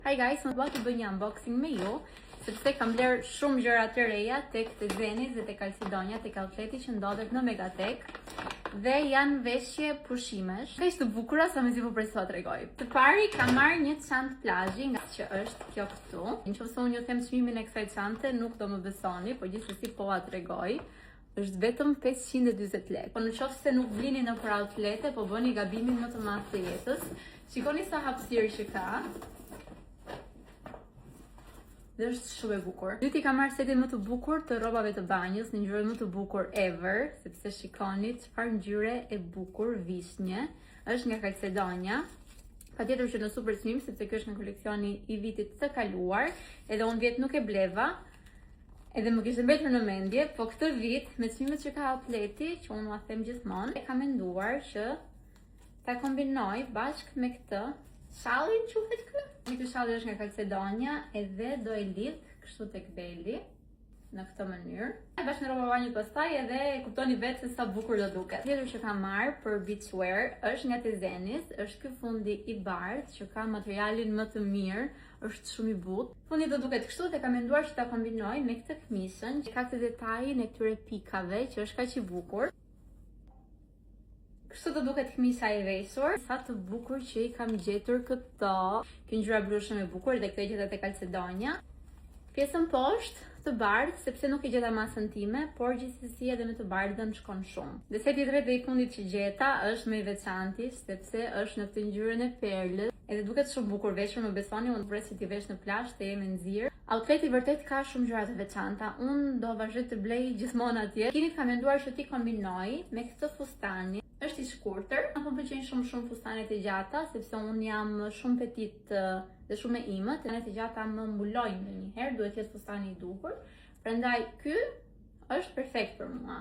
Hi guys, më bëj të bëj një unboxing me ju, sepse kam bler shumë gjëra të reja tek Zenis dhe tek Calcedonia, tek outleti që ndodhet në Megatek. Dhe janë veshje pushimesh. Kaq të bukura sa mezi po presoj t'rregoj. Të pari kam marrë një çantë plazhi, nga që është kjo këtu. Nëse unë ju them çmimin e kësaj çante, nuk do më besoni, por gjithsesi po ua t'rregoj. Është vetëm 540 lekë. Po në qoftë se nuk blini në për outlete, po bëni gabimin më të madh të jetës. Shikoni sa hapësirë që ka. Dhe është shumë e bukur. Dyti kam marrë setin më të bukur të rrobave të banjës, në ngjyrën më të bukur ever, sepse shikoni çfarë ngjyre e bukur vishnje. Është nga Calcedonia. Patjetër që në super çmim, sepse kjo është nga koleksioni i vitit të kaluar, edhe unë vjet nuk e bleva. Edhe më kishte mbetur në mendje, po këtë vit me çmimet që ka outleti, që unë ua them gjithmonë, e kam menduar që ta kombinoj bashkë me këtë shallin quhet kë. Ky shalli është nga Calcedonia edhe do e lidh kështu tek beli në këtë mënyrë. Bashkë me rroba banjë pastaj edhe e kuptoni vetë se sa bukur do duket. Tjetër që kam marrë për beachwear është nga Zenis, është ky fundi i bardhë që ka materialin më të mirë, është shumë i butë. Fundi do duket kështu dhe kam menduar që ta kombinoj me këtë këmishën që ka këtë detajin e këtyre pikave që është kaq i bukur. Kështu do duket këmisha e veshur. Sa të bukur që i kam gjetur këto. Kjo ngjyra blu shumë e bukur dhe këtë e gjeta te Calcedonia. Pjesën poshtë të bardhë, sepse nuk e gjeta masën time, por gjithsesi edhe me të bardhën shkon shumë. Dhe seti i tretë dhe i fundit që gjeta është më i veçantë, sepse është në këtë ngjyrën e perlës. Edhe duket shumë bukur veshur, më besoni, unë pres që ti vesh në plazh të jemi nxirr. Outleti vërtet ka shumë gjëra të veçanta. Unë do vazhdoj të blej gjithmonë atje. Kini ka menduar që ti kombinoj me këtë fustani. Është i shkurtër, më pëlqejnë shumë fustanet e gjata, sepse unë jam shumë petit dhe shumë e imët. Fustanet e gjata më mbulojnë ndonjëherë, duhet të jetë fustani i duhur. Prandaj ky është perfekt për mua.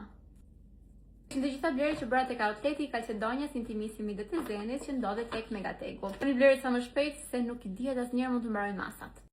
Në të gjitha blerjet që bëra tek outleti Calcedonia, Intimissimi dhe Zenis që ndodhet tek Megateku. Bëni blerjet sa më shpejt se nuk i dihet asnjëherë mund të mbaroj masat.